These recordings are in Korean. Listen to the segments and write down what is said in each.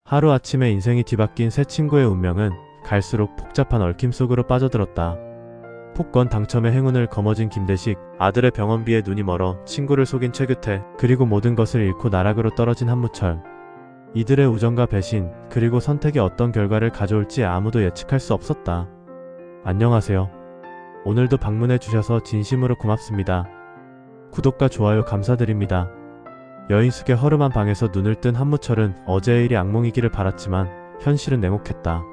하루아침에 인생이 뒤바뀐 새 친구의 운명은 갈수록 복잡한 얽힘 속으로 빠져들었다. 복권 당첨의 행운을 거머쥔 김대식, 아들의 병원비에 눈이 멀어 친구를 속인 최규태, 그리고 모든 것을 잃고 나락으로 떨어진 한무철. 이들의 우정과 배신, 그리고 선택이 어떤 결과를 가져올지 아무도 예측할 수 없었다. 안녕하세요. 오늘도 방문해 주셔서 진심으로 고맙습니다. 구독과 좋아요 감사드립니다. 여인숙의 허름한 방에서 눈을 뜬 한무철은 어제의 일이 악몽이기를 바랐지만 현실은 냉혹했다.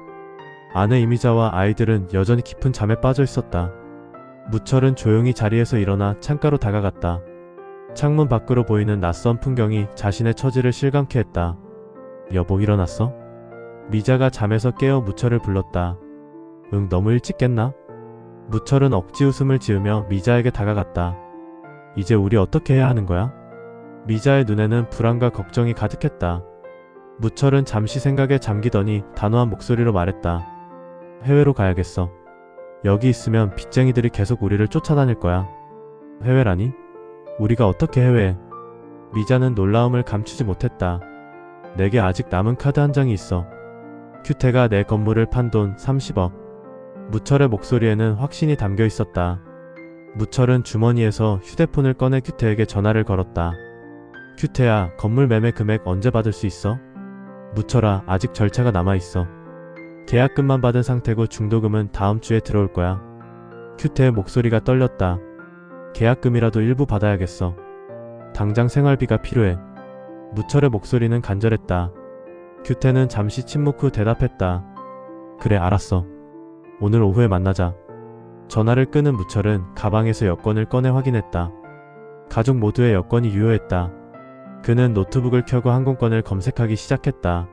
아내 이미자와 아이들은 여전히 깊은 잠에 빠져 있었다. 무철은 조용히 자리에서 일어나 창가로 다가갔다. 창문 밖으로 보이는 낯선 풍경이 자신의 처지를 실감케 했다. 여보, 일어났어? 미자가 잠에서 깨어 무철을 불렀다. 응, 너무 일찍 깼나? 무철은 억지 웃음을 지으며 미자에게 다가갔다. 이제 우리 어떻게 해야 하는 거야? 미자의 눈에는 불안과 걱정이 가득했다. 무철은 잠시 생각에 잠기더니 단호한 목소리로 말했다. 해외로 가야겠어. 여기 있으면 빚쟁이들이 계속 우리를 쫓아다닐 거야. 해외라니? 우리가 어떻게 해외에? 미자는 놀라움을 감추지 못했다. 내게 아직 남은 카드 한 장이 있어. 규태가 내 건물을 판 돈 30억. 무철의 목소리에는 확신이 담겨 있었다. 무철은 주머니에서 휴대폰을 꺼내 규태에게 전화를 걸었다. 규태야, 건물 매매 금액 언제 받을 수 있어? 무철아, 아직 절차가 남아있어. 계약금만 받은 상태고 중도금은 다음 주에 들어올 거야. 규태의 목소리가 떨렸다. 계약금이라도 일부 받아야겠어. 당장 생활비가 필요해. 무철의 목소리는 간절했다. 규태는 잠시 침묵 후 대답했다. 그래, 알았어. 오늘 오후에 만나자. 전화를 끊은 무철은 가방에서 여권을 꺼내 확인했다. 가족 모두의 여권이 유효했다. 그는 노트북을 켜고 항공권을 검색하기 시작했다.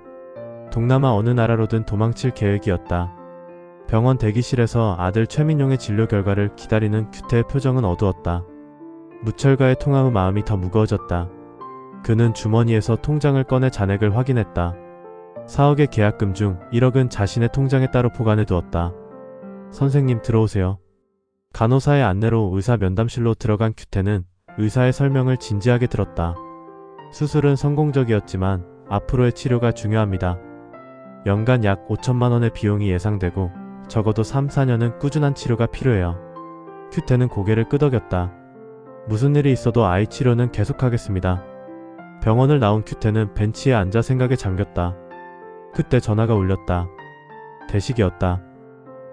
동남아 어느 나라로든 도망칠 계획이었다. 병원 대기실에서 아들 최민용의 진료 결과를 기다리는 규태의 표정은 어두웠다. 무철과의 통화 후 마음이 더 무거워졌다. 그는 주머니에서 통장을 꺼내 잔액을 확인했다. 4억의 계약금 중 1억은 자신의 통장에 따로 보관해 두었다. 선생님, 들어오세요. 간호사의 안내로 의사 면담실로 들어간 규태는 의사의 설명을 진지하게 들었다. 수술은 성공적이었지만 앞으로의 치료가 중요합니다. 연간 약 5천만 원의 비용이 예상되고 적어도 3, 4년은 꾸준한 치료가 필요해요. 규태는 고개를 끄덕였다. 무슨 일이 있어도 아이 치료는 계속하겠습니다. 병원을 나온 규태는 벤치에 앉아 생각에 잠겼다. 그때 전화가 울렸다. 대식이었다.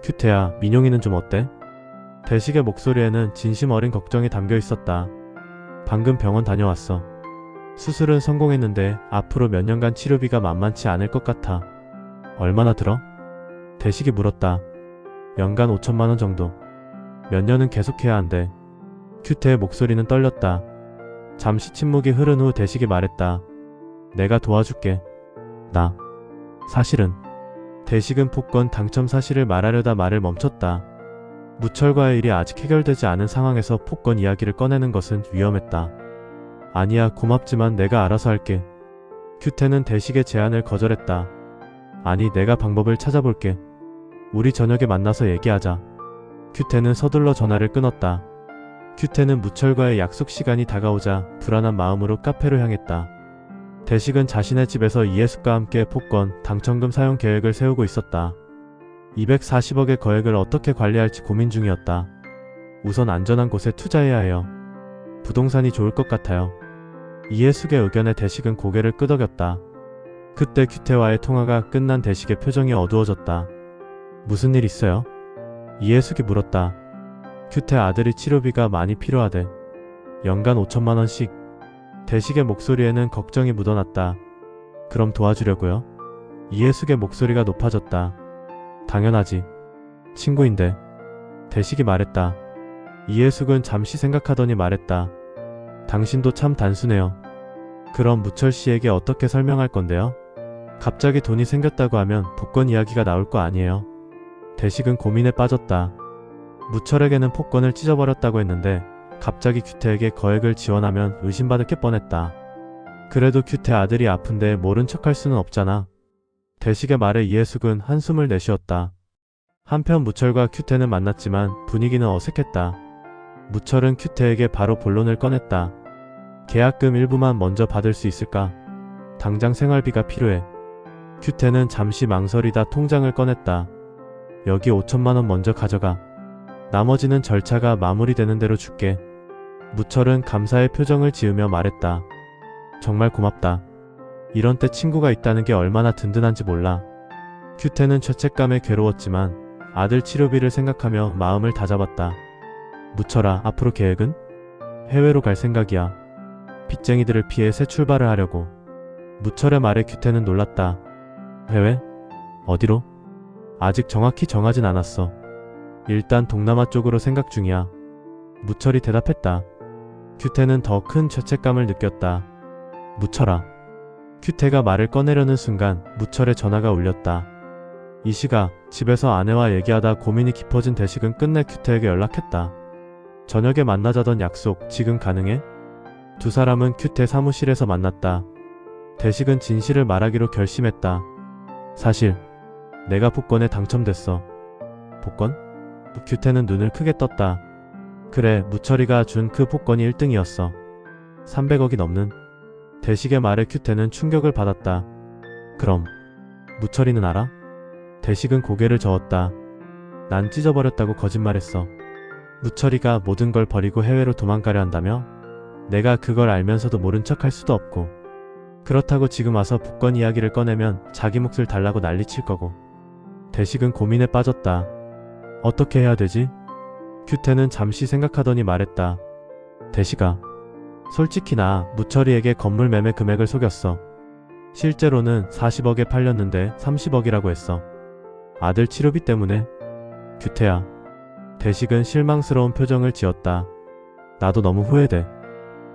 규태야, 민용이는 좀 어때? 대식의 목소리에는 진심 어린 걱정이 담겨 있었다. 방금 병원 다녀왔어. 수술은 성공했는데 앞으로 몇 년간 치료비가 만만치 않을 것 같아. 얼마나 들어? 대식이 물었다. 연간 5천만 원 정도. 몇 년은 계속해야 한대. 규태의 목소리는 떨렸다. 잠시 침묵이 흐른 후 대식이 말했다. 내가 도와줄게. 나. 사실은. 대식은 복권 당첨 사실을 말하려다 말을 멈췄다. 무철과의 일이 아직 해결되지 않은 상황에서 복권 이야기를 꺼내는 것은 위험했다. 아니야, 고맙지만 내가 알아서 할게. 규태는 대식의 제안을 거절했다. 아니, 내가 방법을 찾아볼게. 우리 저녁에 만나서 얘기하자. 규태는 서둘러 전화를 끊었다. 규태는 무철과의 약속 시간이 다가오자 불안한 마음으로 카페로 향했다. 대식은 자신의 집에서 이해숙과 함께 복권 당첨금 사용 계획을 세우고 있었다. 240억의 거액을 어떻게 관리할지 고민 중이었다. 우선 안전한 곳에 투자해야 해요. 부동산이 좋을 것 같아요. 이해숙의 의견에 대식은 고개를 끄덕였다. 그때 규태와의 통화가 끝난 대식의 표정이 어두워졌다. 무슨 일 있어요? 이해숙이 물었다. 규태 아들이 치료비가 많이 필요하대. 연간 5천만 원씩. 대식의 목소리에는 걱정이 묻어났다. 그럼 도와주려고요? 이해숙의 목소리가 높아졌다. 당연하지. 친구인데. 대식이 말했다. 이해숙은 잠시 생각하더니 말했다. 당신도 참 단순해요. 그럼 무철 씨에게 어떻게 설명할 건데요? 갑자기 돈이 생겼다고 하면 복권 이야기가 나올 거 아니에요. 대식은 고민에 빠졌다. 무철에게는 복권을 찢어버렸다고 했는데 갑자기 규태에게 거액을 지원하면 의심받을 게 뻔했다. 그래도 규태 아들이 아픈데 모른 척할 수는 없잖아. 대식의 말에 이해숙은 한숨을 내쉬었다. 한편 무철과 규태는 만났지만 분위기는 어색했다. 무철은 규태에게 바로 본론을 꺼냈다. 계약금 일부만 먼저 받을 수 있을까? 당장 생활비가 필요해. 큐태는 잠시 망설이다 통장을 꺼냈다. 여기 5천만 원 먼저 가져가. 나머지는 절차가 마무리되는 대로 줄게. 무철은 감사의 표정을 지으며 말했다. 정말 고맙다. 이런 때 친구가 있다는 게 얼마나 든든한지 몰라. 큐태는 죄책감에 괴로웠지만 아들 치료비를 생각하며 마음을 다잡았다. 무철아, 앞으로 계획은? 해외로 갈 생각이야. 빚쟁이들을 피해 새 출발을 하려고. 무철의 말에 큐태는 놀랐다. 해외? 어디로? 아직 정확히 정하진 않았어. 일단 동남아 쪽으로 생각 중이야. 무철이 대답했다. 큐태는 더 큰 죄책감을 느꼈다. 무철아. 큐태가 말을 꺼내려는 순간 무철의 전화가 울렸다. 이 시각 집에서 아내와 얘기하다 고민이 깊어진 대식은 끝내 큐태에게 연락했다. 저녁에 만나자던 약속 지금 가능해? 두 사람은 큐태 사무실에서 만났다. 대식은 진실을 말하기로 결심했다. 사실 내가 복권에 당첨됐어. 복권? 큐태는 눈을 크게 떴다. 그래, 무철이가 준 그 복권이 1등이었어. 300억이 넘는. 대식의 말에 큐태는 충격을 받았다. 그럼 무철이는 알아? 대식은 고개를 저었다. 난 찢어버렸다고 거짓말했어. 무철이가 모든 걸 버리고 해외로 도망가려 한다며? 내가 그걸 알면서도 모른 척 할 수도 없고. 그렇다고 지금 와서 복권 이야기를 꺼내면 자기 몫을 달라고 난리칠 거고. 대식은 고민에 빠졌다. 어떻게 해야 되지? 큐태는 잠시 생각하더니 말했다. 대식아, 솔직히 나 무철이에게 건물 매매 금액을 속였어. 실제로는 40억에 팔렸는데 30억이라고 했어. 아들 치료비 때문에. 큐태야. 대식은 실망스러운 표정을 지었다. 나도 너무 후회돼.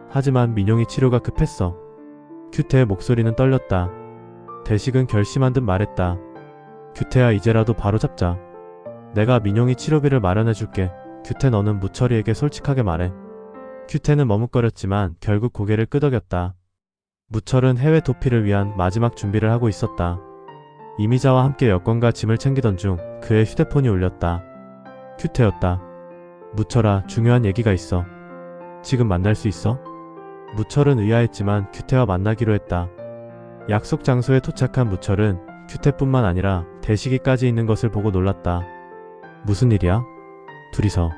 하지만 민용이 치료가 급했어. 큐태의 목소리는 떨렸다. 대식은 결심한 듯 말했다. 큐태야, 이제라도 바로잡자. 내가 민용이 치료비를 마련해줄게. 큐태, 너는 무철이에게 솔직하게 말해. 큐태는 머뭇거렸지만 결국 고개를 끄덕였다. 무철은 해외 도피를 위한 마지막 준비를 하고 있었다. 이미자와 함께 여권과 짐을 챙기던 중 그의 휴대폰이 울렸다. 큐태였다. 무철아, 중요한 얘기가 있어. 지금 만날 수 있어? 무철은 의아했지만 큐태와 만나기로 했다. 약속 장소에 도착한 무철은 큐태뿐만 아니라 대식이까지 있는 것을 보고 놀랐다. 무슨 일이야? 둘이서.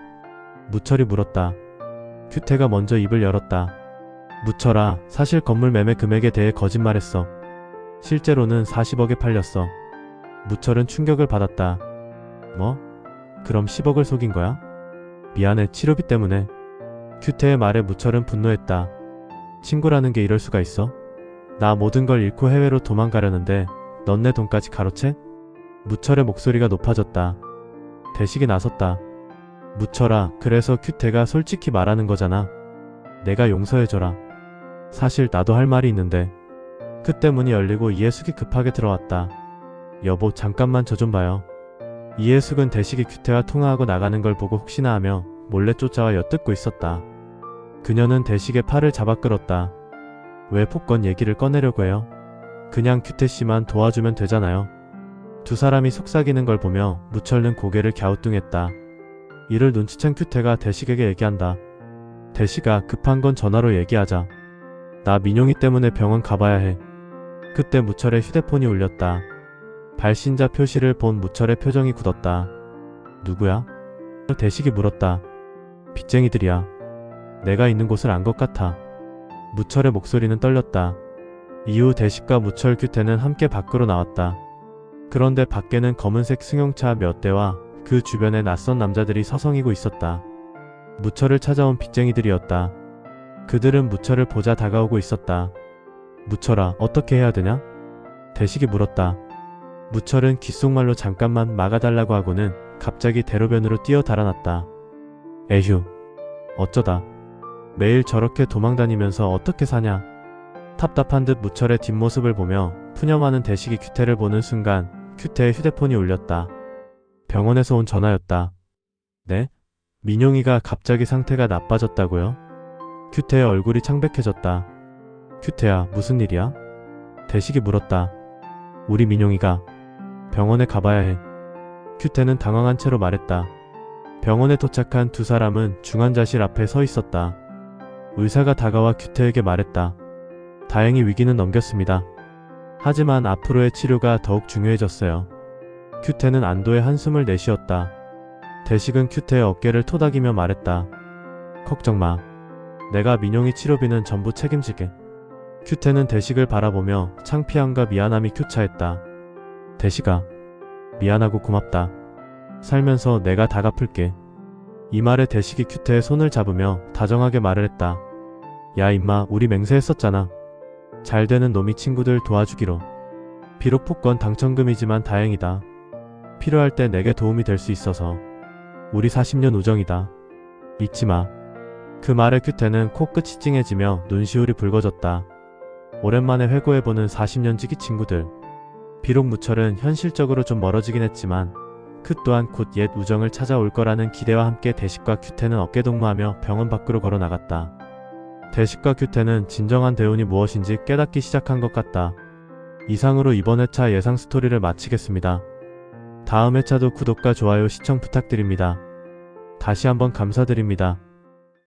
무철이 물었다. 큐태가 먼저 입을 열었다. 무철아, 사실 건물 매매 금액에 대해 거짓말했어. 실제로는 40억에 팔렸어. 무철은 충격을 받았다. 뭐? 그럼 10억을 속인 거야? 미안해, 치료비 때문에. 큐태의 말에 무철은 분노했다. 친구라는 게 이럴 수가 있어? 나 모든 걸 잃고 해외로 도망가려는데 넌 내 돈까지 가로채? 무철의 목소리가 높아졌다. 대식이 나섰다. 무철아, 그래서 큐태가 솔직히 말하는 거잖아. 내가 용서해줘라. 사실 나도 할 말이 있는데. 그때 문이 열리고 이해숙이 급하게 들어왔다. 여보, 잠깐만 저 좀 봐요. 이해숙은 대식이 큐태와 통화하고 나가는 걸 보고 혹시나 하며 몰래 쫓아와 엿듣고 있었다. 그녀는 대식의 팔을 잡아 끌었다. 왜 복권 얘기를 꺼내려고 해요? 그냥 큐태씨만 도와주면 되잖아요. 두 사람이 속삭이는 걸 보며 무철은 고개를 갸우뚱했다. 이를 눈치챈 큐태가 대식에게 얘기한다. 대식아, 급한 건 전화로 얘기하자. 나 민용이 때문에 병원 가봐야 해. 그때 무철의 휴대폰이 울렸다. 발신자 표시를 본 무철의 표정이 굳었다. 누구야? 대식이 물었다. 빚쟁이들이야. 내가 있는 곳을 안 것 같아. 무철의 목소리는 떨렸다. 이후 대식과 무철, 큐태는 함께 밖으로 나왔다. 그런데 밖에는 검은색 승용차 몇 대와 그 주변에 낯선 남자들이 서성이고 있었다. 무철을 찾아온 빚쟁이들이었다. 그들은 무철을 보자 다가오고 있었다. 무철아, 어떻게 해야 되냐? 대식이 물었다. 무철은 귓속말로 잠깐만 막아달라고 하고는 갑자기 대로변으로 뛰어 달아났다. 에휴, 어쩌다. 매일 저렇게 도망다니면서 어떻게 사냐. 답답한 듯 무철의 뒷모습을 보며 푸념하는 대식이 큐태를 보는 순간 큐태의 휴대폰이 울렸다. 병원에서 온 전화였다. 네? 민용이가 갑자기 상태가 나빠졌다고요? 큐태의 얼굴이 창백해졌다. 큐태야, 무슨 일이야? 대식이 물었다. 우리 민용이가 병원에 가봐야 해. 큐태는 당황한 채로 말했다. 병원에 도착한 두 사람은 중환자실 앞에 서 있었다. 의사가 다가와 큐태에게 말했다. 다행히 위기는 넘겼습니다. 하지만 앞으로의 치료가 더욱 중요해졌어요. 큐태는 안도의 한숨을 내쉬었다. 대식은 큐태의 어깨를 토닥이며 말했다. 걱정 마. 내가 민용이 치료비는 전부 책임질게. 큐태는 대식을 바라보며 창피함과 미안함이 교차했다. 대식아, 미안하고 고맙다. 살면서 내가 다 갚을게. 이 말에 대식이 큐태의 손을 잡으며 다정하게 말을 했다. 야 임마, 우리 맹세했었잖아. 잘 되는 놈이 친구들 도와주기로. 비록 복권 당첨금이지만 다행이다. 필요할 때 내게 도움이 될 수 있어서. 우리 40년 우정이다. 잊지 마. 그 말에 큐태는 코끝이 찡해지며 눈시울이 붉어졌다. 오랜만에 회고해보는 40년지기 친구들. 비록 무철은 현실적으로 좀 멀어지긴 했지만 그 또한 곧 옛 우정을 찾아올 거라는 기대와 함께 대식과 큐태는 어깨동무하며 병원 밖으로 걸어 나갔다. 대식과 큐태는 진정한 대운이 무엇인지 깨닫기 시작한 것 같다. 이상으로 이번 회차 예상 스토리를 마치겠습니다. 다음 회차도 구독과 좋아요 시청 부탁드립니다. 다시 한번 감사드립니다.